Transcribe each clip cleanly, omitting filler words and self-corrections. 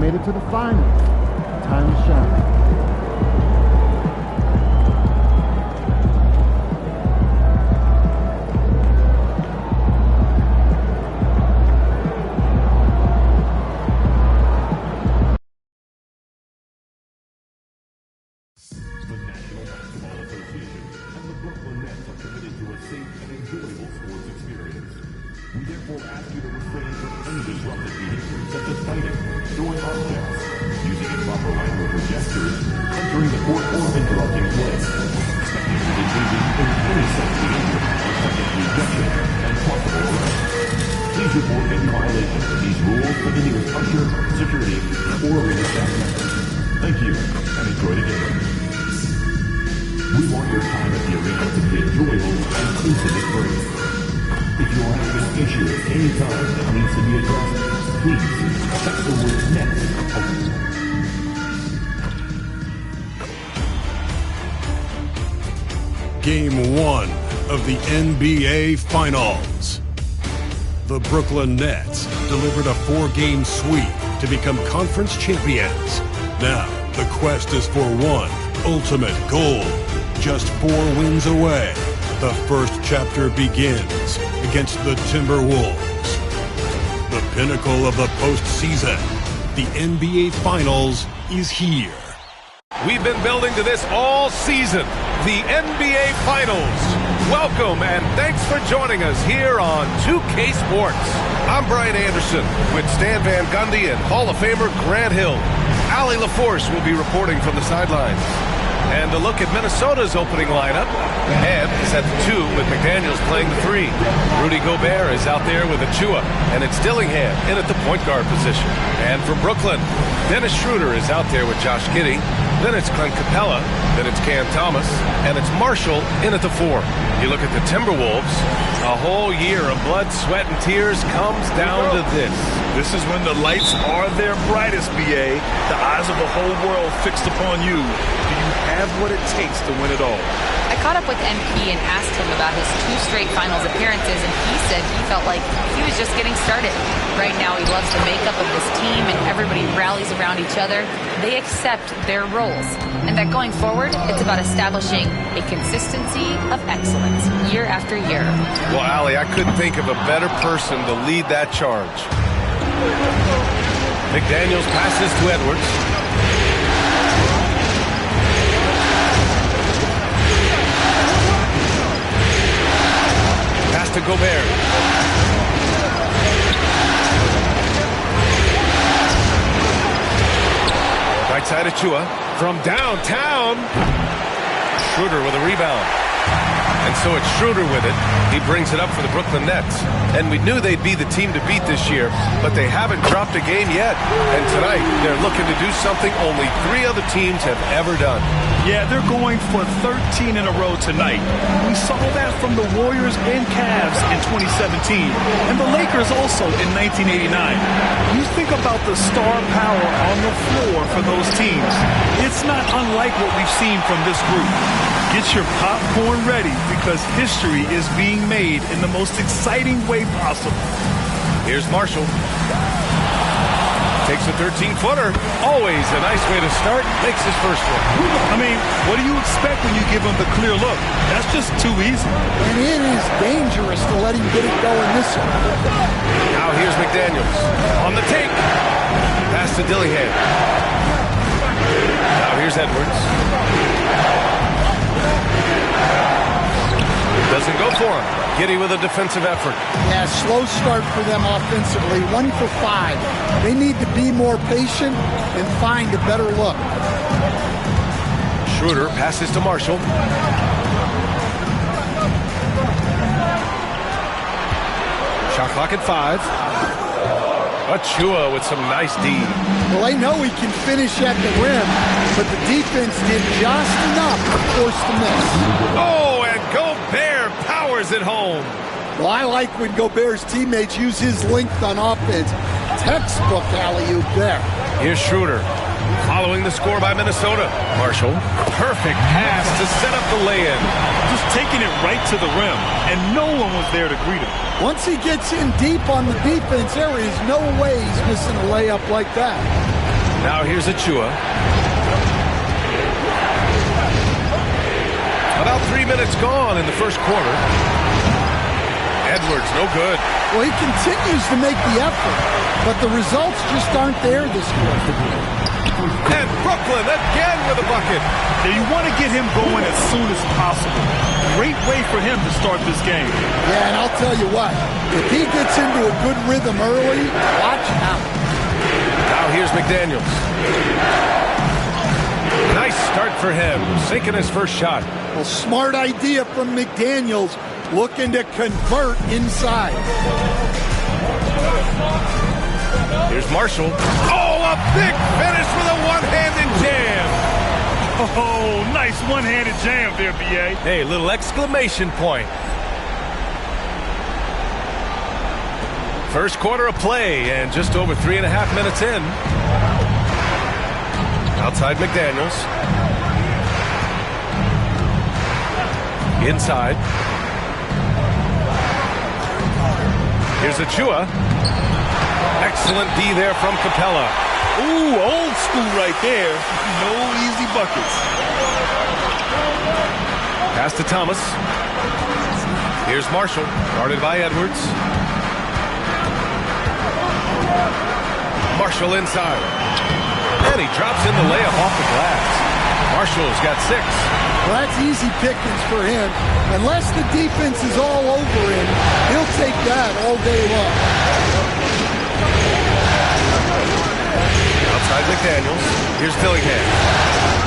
made it to the finals. Time to shine. We therefore ask you to refrain from any disruptive behavior, such as fighting, throwing objects, using improper language or gestures, entering the court, or interrupting play. Spectators engaging in any such behavior are subject to rejection and possible arrest. Please report any violation of these rules to the nearest usher, security, or arena staff member. Thank you, and enjoy the game. We want your time at the arena to be enjoyable and incident-free. If you are having an issue at any time that needs to be addressed, please text the word NEXT. Game 1 of the NBA Finals. The Brooklyn Nets delivered a 4-game sweep to become conference champions. Now, the quest is for one ultimate goal. Just 4 wins away. The first chapter begins against the Timberwolves. The pinnacle of the postseason, the NBA Finals, is here. We've been building to this all season, the NBA Finals. Welcome and thanks for joining us here on 2K Sports. I'm Brian Anderson with Stan Van Gundy and Hall of Famer Grant Hill. Allie LaForce will be reporting from the sidelines. And a look at Minnesota's opening lineup. Ed is at the 2 with McDaniels playing the 3. Rudy Gobert is out there with Achua, and it's Dillingham in at the point guard position. And from Brooklyn, Dennis Schroeder is out there with Josh Giddey. Then it's Clint Capella. Then it's Cam Thomas. And it's Marshall in at the 4. You look at the Timberwolves, a whole year of blood, sweat, and tears comes down to this. This is when the lights are their brightest, BA. The eyes of the whole world fixed upon you. Do you have what it takes to win it all? I caught up with MP and asked him about his 2 straight finals appearances, and he said he felt like he was just getting started. Right now, he loves the makeup of this team, and everybody rallies around each other. They accept their roles, and that going forward, it's about establishing a consistency of excellence year after year. Well, Allie, I couldn't think of a better person to lead that charge. McDaniels passes to Edwards. Pass to Gobert. Right side of Chua. From downtown. Schroeder with a rebound. And so it's Schroeder with it. He brings it up for the Brooklyn Nets. And we knew they'd be the team to beat this year, but they haven't dropped a game yet. And tonight, they're looking to do something only 3 other teams have ever done. Yeah, they're going for 13 in a row tonight. We saw that from the Warriors and Cavs in 2017, and the Lakers also in 1989. You think about the star power on the floor for those teams. It's not unlike what we've seen from this group. Get your popcorn ready because history is being made in the most exciting way possible. Here's Marshall. Takes a 13-footer. Always a nice way to start. Makes his first one. I mean, what do you expect when you give him the clear look? That's just too easy. And it is dangerous to let him get it going this way. Now here's McDaniels. On the take. Pass to Dillingham. Now here's Edwards. Doesn't go for him. Giddey with a defensive effort. Yeah, slow start for them offensively. 1 for 5. They need to be more patient and find a better look. Schroeder passes to Marshall. Shot clock at 5. Achua with some nice D. Well, they know he can finish at the rim, but the defense did just enough to force the miss. Oh, and Gobert powers it home. Well, I like when Gobert's teammates use his length on offense. Textbook alley-oop there. Here's Schroeder. Following the score by Minnesota. Marshall. Perfect pass to set up the lay-in. Just taking it right to the rim, and no one was there to greet him. Once he gets in deep on the defense, there is no way he's missing a layup like that. Now here's Achua. About 3 minutes gone in the first quarter. Edwards, no good. Well, he continues to make the effort, but the results just aren't there this quarter. And Brooklyn again with a bucket. Now you want to get him going as soon as possible. Great way for him to start this game. Yeah, and I'll tell you what, if he gets into a good rhythm early, watch out. Now here's McDaniels. Nice start for him, sinking his first shot. Well, smart idea from McDaniels, looking to convert inside. Here's Marshall. Oh, a big finish with a one-handed jam. Oh, nice one-handed jam there, B.A. Hey, little exclamation point. First quarter of play and just over 3.5 minutes in. Outside McDaniels. Inside. Here's Achua. Excellent D there from Capella. Ooh, old school right there. No easy buckets. Pass to Thomas. Here's Marshall, guarded by Edwards. Marshall inside. And he drops in the layup off the glass. Marshall's got 6. Well, that's easy pickings for him. Unless the defense is all over him, he'll take that all day long. Outside McDaniels. Here's Dillingham.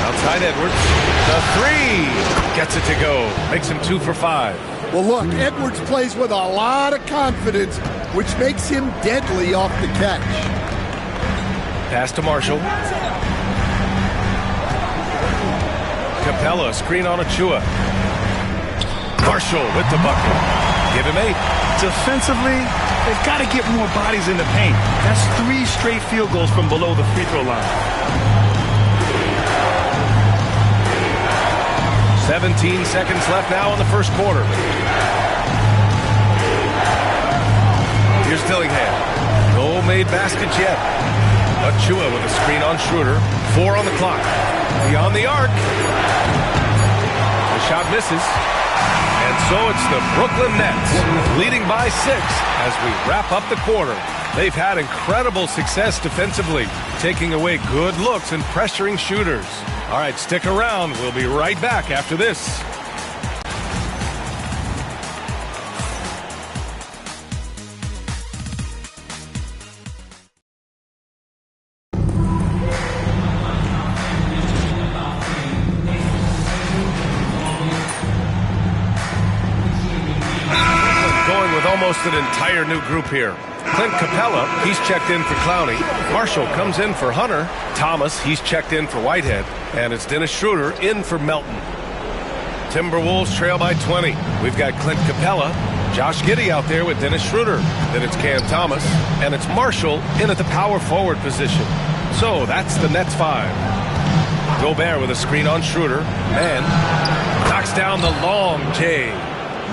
Outside Edwards. The 3. Gets it to go. Makes him 2 for 5. Well, look, Edwards plays with a lot of confidence, which makes him deadly off the catch. Pass to Marshall. Capella, screen on Achua. Marshall with the bucket. Give him 8. Defensively, they've got to get more bodies in the paint. That's 3 straight field goals from below the free throw line. 17 seconds left now in the first quarter. Here's Dillingham. No made baskets yet. Achua with a screen on Schroeder. 4 on the clock. Beyond the arc. The shot misses. And so it's the Brooklyn Nets leading by 6 as we wrap up the quarter. They've had incredible success defensively, taking away good looks and pressuring shooters. All right, stick around. We'll be right back after this. Going with almost an entire new group here. Clint Capella, he's checked in for Clowney. Marshall comes in for Hunter. Thomas, he's checked in for Whitehead. And it's Dennis Schroeder in for Melton. Timberwolves trail by 20. We've got Clint Capella, Josh Giddey out there with Dennis Schroeder. Then it's Cam Thomas. And it's Marshall in at the power forward position. So that's the Nets 5. Gobert with a screen on Schroeder. Man knocks down the long J.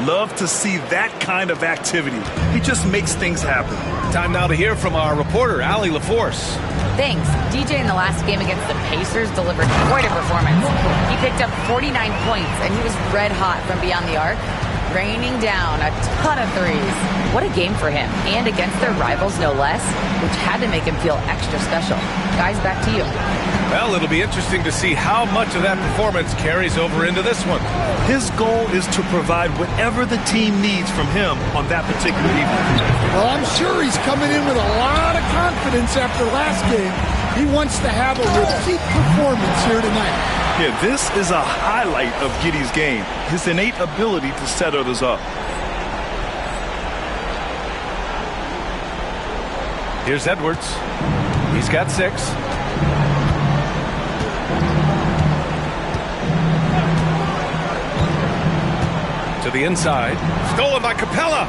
Love to see that kind of activity. He just makes things happen. Time now to hear from our reporter, Allie LaForce. Thanks. DJ in the last game against the Pacers delivered quite a performance. He picked up 49 points, and he was red hot from beyond the arc, raining down a ton of threes. What a game for him, and against their rivals, no less, which had to make him feel extra special. Guys, back to you. Well, it'll be interesting to see how much of that performance carries over into this one. His goal is to provide whatever the team needs from him on that particular evening. Well, I'm sure he's coming in with a lot of confidence after last game. He wants to have a repeat performance here tonight. Yeah, this is a highlight of Giddey's game, his innate ability to set others up. Here's Edwards. He's got 6. To the inside. Stolen by Capella.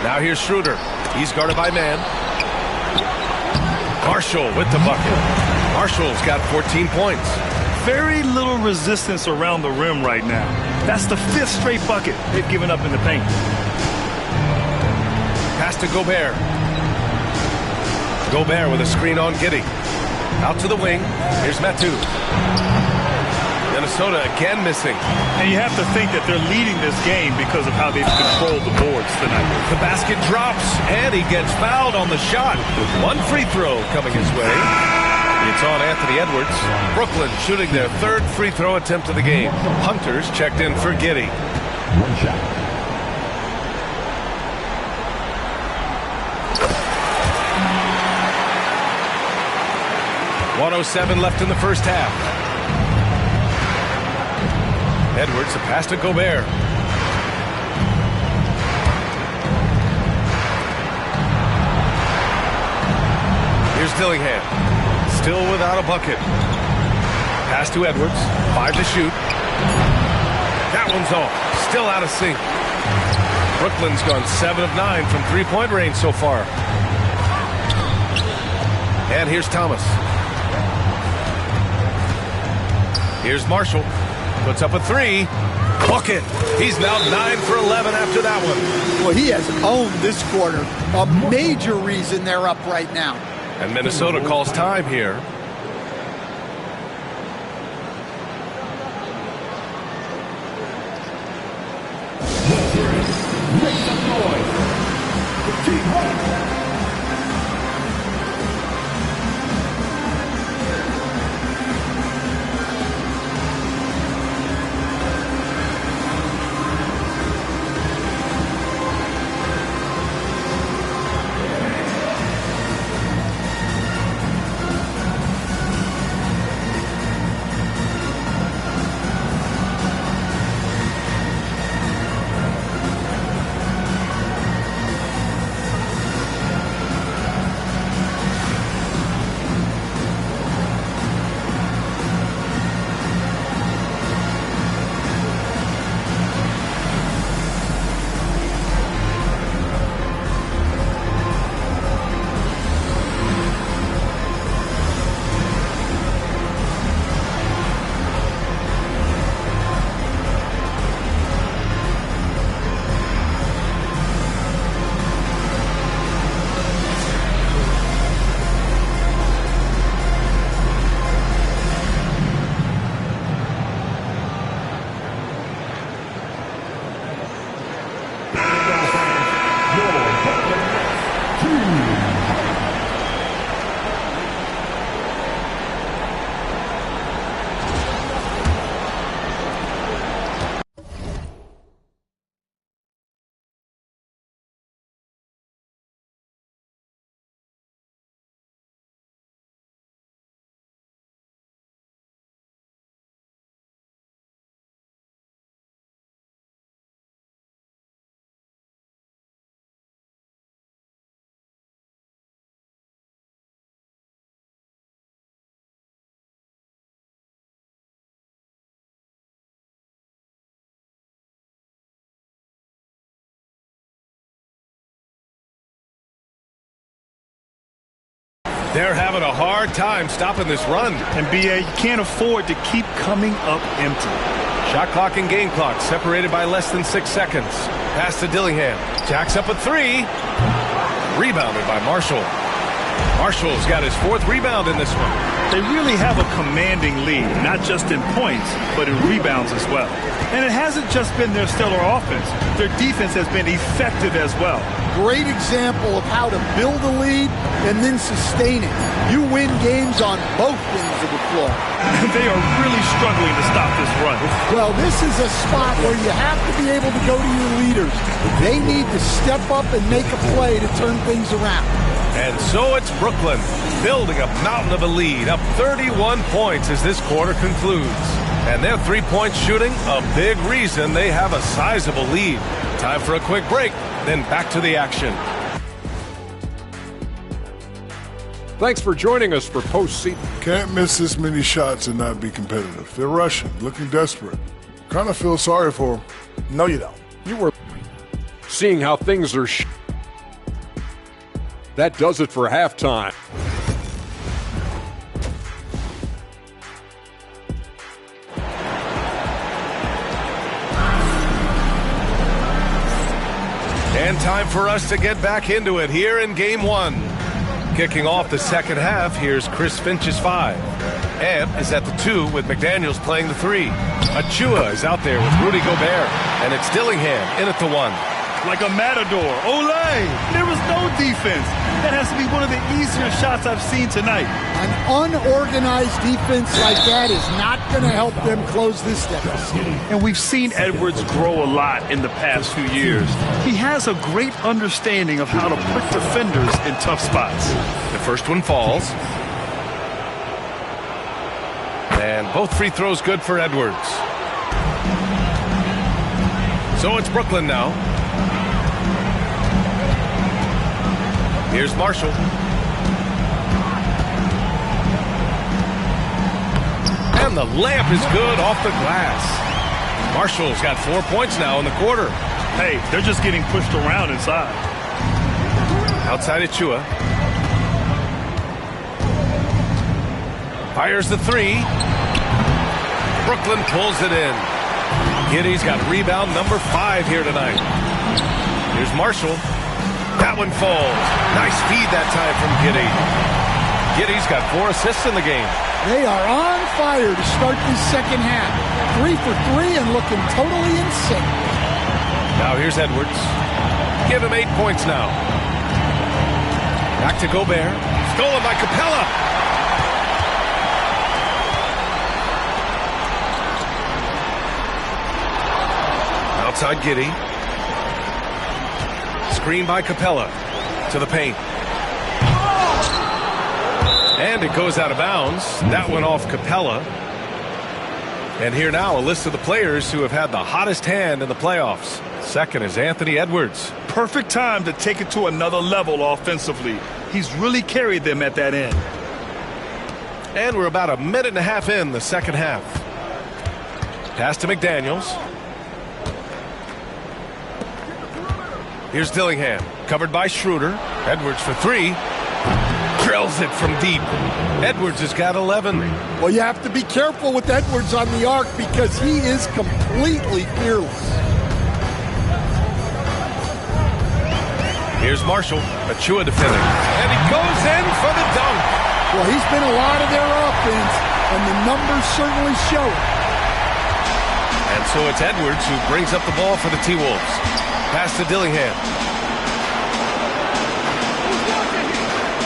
Now here's Schroeder. He's guarded by man. Marshall with the bucket. Marshall's got 14 points. Very little resistance around the rim right now. That's the 5th straight bucket they've given up in the paint. Pass to Gobert. Gobert with a screen on Giddey. Out to the wing. Here's Metu. Minnesota again missing. And you have to think that they're leading this game because of how they've controlled the boards tonight. The basket drops, and he gets fouled on the shot. One free throw coming his way. It's on Anthony Edwards. Brooklyn shooting their third free throw attempt of the game. Hunters checked in for Giddey. One shot. .107 left in the first half. Edwards, a pass to Gobert. Here's Dillingham. Still without a bucket. Pass to Edwards. 5 to shoot. That one's off. Still out of sync. Brooklyn's gone 7 of 9 from three-point range so far. And here's Thomas. Here's Marshall. Puts up a 3. Bucket. He's now 9 for 11 after that one. Well, he has owned this quarter. A major reason they're up right now. And Minnesota calls time here. Make some noise. The Team White. They're having a hard time stopping this run. And B.A., you can't afford to keep coming up empty. Shot clock and game clock separated by less than 6 seconds. Pass to Dillingham. Jacks up a 3. Rebounded by Marshall. Marshall's got his 4th rebound in this one. They really have a commanding lead, not just in points, but in rebounds as well. And it hasn't just been their stellar offense. Their defense has been effective as well. Great example of how to build a lead and then sustain it. You win games on both ends of the floor. They are really struggling to stop this run. Well, this is a spot where you have to be able to go to your leaders. They need to step up and make a play to turn things around. And so it's Brooklyn building a mountain of a lead, up 31 points as this quarter concludes. And their three-point shooting, a big reason they have a sizable lead. Time for a quick break, then back to the action. Thanks for joining us for postseason. Can't miss this many shots and not be competitive. They're rushing, looking desperate. Kind of feel sorry for them. No, you don't. You were seeing how things are. That does it for halftime. And time for us to get back into it here in Game 1. Kicking off the second half, here's Chris Finch's 5. Ant is at the 2 with McDaniels playing the 3. Achua is out there with Rudy Gobert, and it's Dillingham in at the 1. Like a matador. Olay! There was no defense. That has to be one of the easier shots I've seen tonight. An unorganized defense like that is not going to help them close this deficit. And we've seen Edwards grow a lot in the past few years. He has a great understanding of how to put defenders in tough spots. The first one falls. And both free throws good for Edwards. So it's Brooklyn now. Here's Marshall. And the layup is good off the glass. Marshall's got 4 points now in the quarter. Hey, they're just getting pushed around inside. Outside Achua. Fires the 3. Brooklyn pulls it in. Giddey's got rebound number 5 here tonight. Here's Marshall. That one falls. Nice feed that time from Giddey. Giddey's got 4 assists in the game. They are on fire to start this second half. 3 for 3 and looking totally in sync. Now here's Edwards. Give him 8 points now. Back to Gobert. Stolen by Capella. Outside Giddey. Screen by Capella to the paint. And it goes out of bounds. That went off Capella. And here now a list of the players who have had the hottest hand in the playoffs. Second is Anthony Edwards. Perfect time to take it to another level offensively. He's really carried them at that end. And we're about a minute and a half in the second half. Pass to McDaniels. Here's Dillingham, covered by Schroeder. Edwards for 3. Drills it from deep. Edwards has got 11. Well, you have to be careful with Edwards on the arc because he is completely fearless. Here's Marshall, Achua defending. And he goes in for the dunk. Well, he's been a lot of their offense, and the numbers certainly show it. And so it's Edwards who brings up the ball for the T-Wolves. Pass to Dillingham.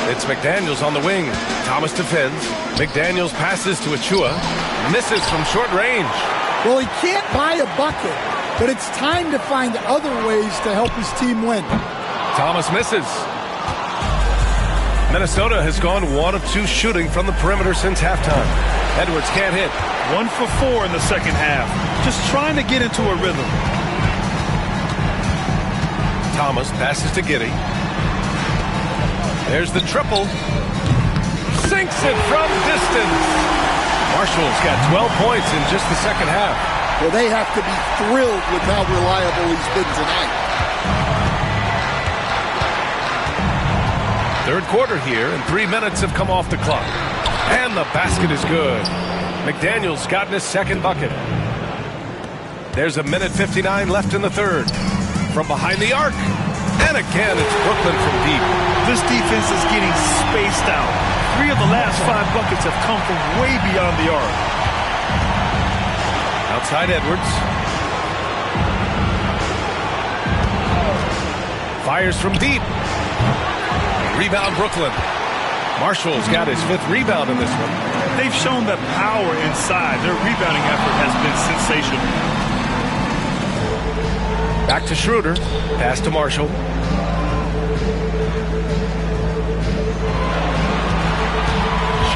It's McDaniels on the wing. Thomas defends. McDaniels passes to Achua. Misses from short range. Well, he can't buy a bucket, but it's time to find other ways to help his team win. Thomas misses. Minnesota has gone 1 of 2 shooting from the perimeter since halftime. Edwards can't hit. 1 for 4 in the second half. Just trying to get into a rhythm. Thomas passes to Giddey. There's the triple. Sinks it from distance. Marshall's got 12 points in just the second half. Well, they have to be thrilled with how reliable he's been tonight. Third quarter here, and 3 minutes have come off the clock. And the basket is good. McDaniels gotten his second bucket. There's a minute 59 left in the third. From behind the arc. And again, it's Brooklyn from deep. This defense is getting spaced out. 3 of the last 5 buckets have come from way beyond the arc. Outside Edwards. Fires from deep. Rebound Brooklyn. Marshall's got his 5th rebound in this one. They've shown that power inside. Their rebounding effort has been sensational. Back to Schroeder. Pass to Marshall.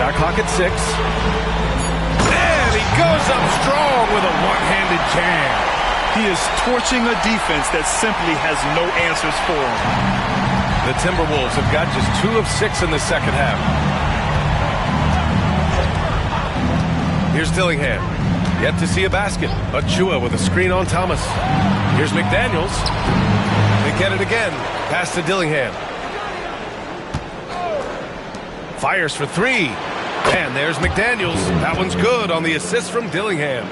Shot clock at 6. And he goes up strong with a one-handed jam. He is torching a defense that simply has no answers for him. The Timberwolves have got just 2 of 6 in the second half. Here's Dillingham. Yet to see a basket. Achua with a screen on Thomas. Here's McDaniels. They get it again. Pass to Dillingham. Fires for 3. And there's McDaniels. That one's good on the assist from Dillingham.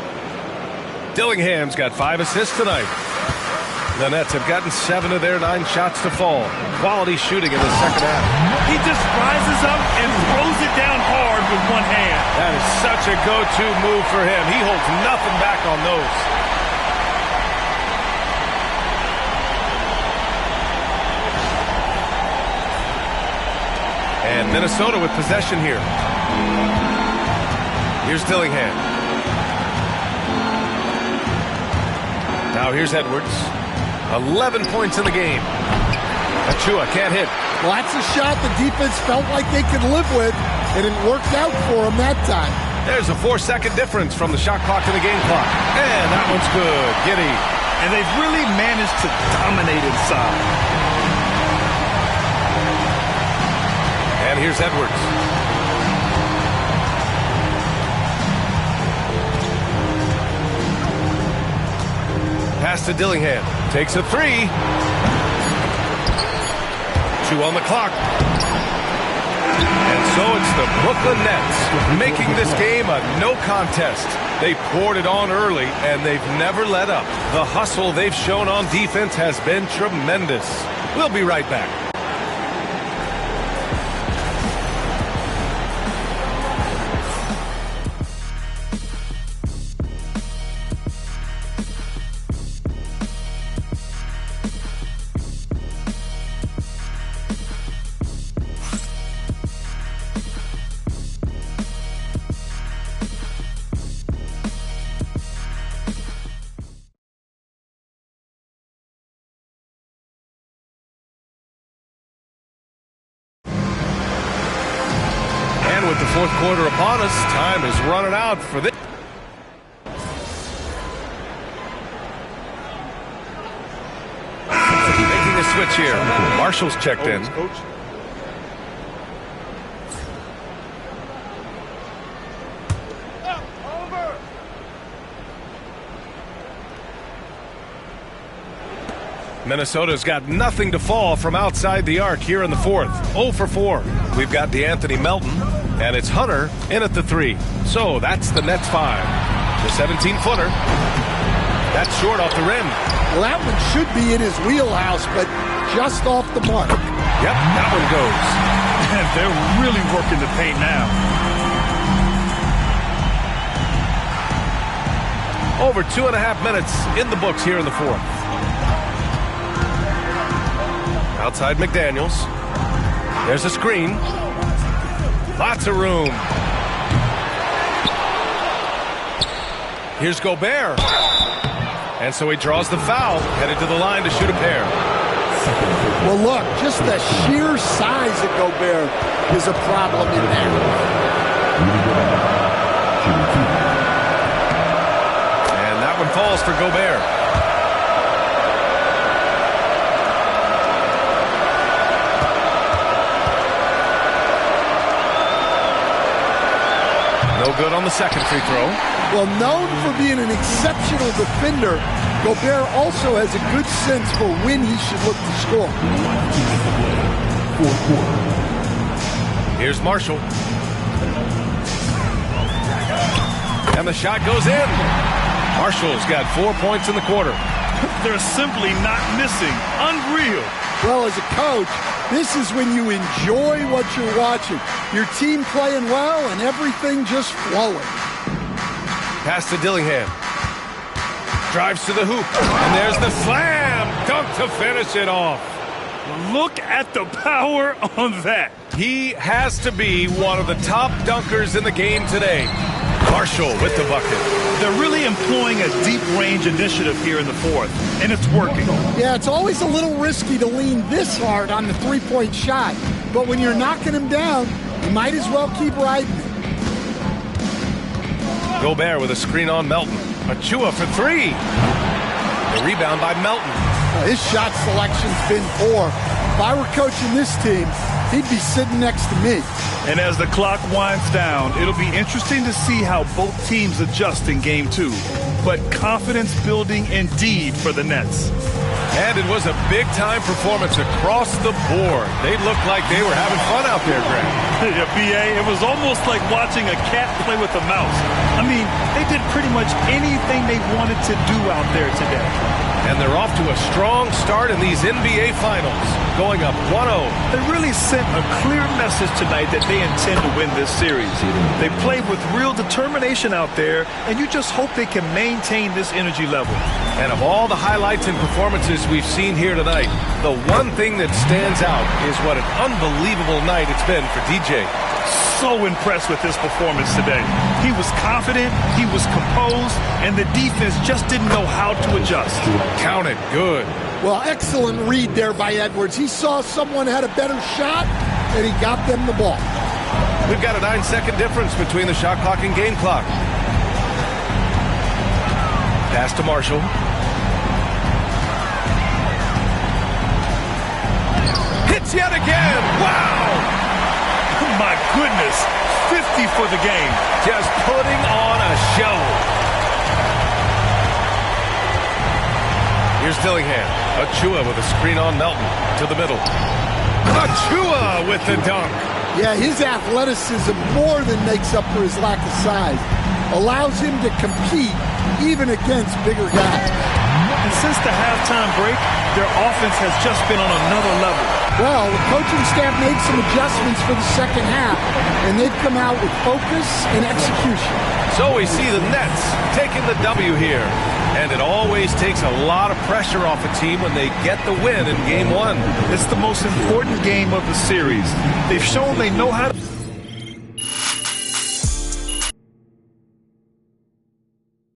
Dillingham's got 5 assists tonight. The Nets have gotten 7 of their 9 shots to fall. Quality shooting in the second half. He just rises up and throws it down hard with one hand. That is such a go-to move for him. He holds nothing back on those. And Minnesota with possession here. Here's Dillingham. Now here's Edwards. 11 points in the game. Achua can't hit. Well, that's a shot the defense felt like they could live with, and it worked out for them that time. There's a 4-second difference from the shot clock to the game clock. And that one's good. Giddy. And they've really managed to dominate inside. And here's Edwards. Pass to Dillingham. Takes a 3. 2 on the clock. And so it's the Brooklyn Nets making this game a no contest. They poured it on early, and they've never let up. The hustle they've shown on defense has been tremendous. We'll be right back. With the fourth quarter upon us, time is running out for this. Making a switch here. Marshall's checked in. Minnesota's got nothing to fall from outside the arc here in the fourth. 0 for 4. We've got DeAnthony Melton, and it's Hunter in at the 3. So that's the Nets 5. The 17-footer. That's short off the rim. Well, that one should be in his wheelhouse, but just off the mark. Yep, that one goes. And they're really working the paint now. Over 2.5 minutes in the books here in the fourth. Outside McDaniels. There's a screen. Lots of room. Here's Gobert. And so he draws the foul, headed to the line to shoot a pair. Well, look, just the sheer size of Gobert is a problem in there. And that one falls for Gobert. No good on the second free throw. Well, known for being an exceptional defender, Gobert also has a good sense for when he should look to score. Here's Marshall. And the shot goes in. Marshall's got 4 points in the quarter. They're simply not missing. Unreal. Well, as a coach, this is when you enjoy what you're watching. Your team playing well and everything just flowing. Pass to Dillingham. Drives to the hoop. And there's the slam dunk to finish it off. Look at the power on that. He has to be one of the top dunkers in the game today. Marshall with the bucket. They're really employing a deep range initiative here in the fourth, and it's working. Yeah, it's always a little risky to lean this hard on the three-point shot, but when you're knocking him down, you might as well keep riding it. Gobert with a screen on Melton. Achua for 3. The rebound by Melton. His shot selection's been poor. If I were coaching this team, he'd be sitting next to me. And as the clock winds down, it'll be interesting to see how both teams adjust in Game 2. But confidence building indeed for the Nets. And it was a big-time performance across the board. They looked like they were having fun out there, Greg. Yeah, B.A., it was almost like watching a cat play with a mouse. I mean, they did pretty much anything they wanted to do out there today. And they're off to a strong start in these NBA Finals, going up 1-0. They really sent a clear message tonight that they intend to win this series. They played with real determination out there, and you just hope they can maintain this energy level. And of all the highlights and performances we've seen here tonight, the one thing that stands out is what an unbelievable night it's been for DJ. So impressed with his performance today. He was confident, he was composed, and the defense just didn't know how to adjust. Count it good. Well, excellent read there by Edwards. He saw someone had a better shot, and he got them the ball. We've got a 9-second difference between the shot clock and game clock. Pass to Marshall. Hits yet again. Wow! My goodness, 50 for the game. Just putting on a show. Here's Dillingham. Achua with a screen on Melton to the middle. Achua with the dunk. Yeah, his athleticism more than makes up for his lack of size. Allows him to compete even against bigger guys. And since the halftime break, their offense has just been on another level. Well, the coaching staff made some adjustments for the second half, and they've come out with focus and execution. So we see the Nets taking the W here. And it always takes a lot of pressure off a team when they get the win in Game 1. It's the most important game of the series. They've shown they know how to...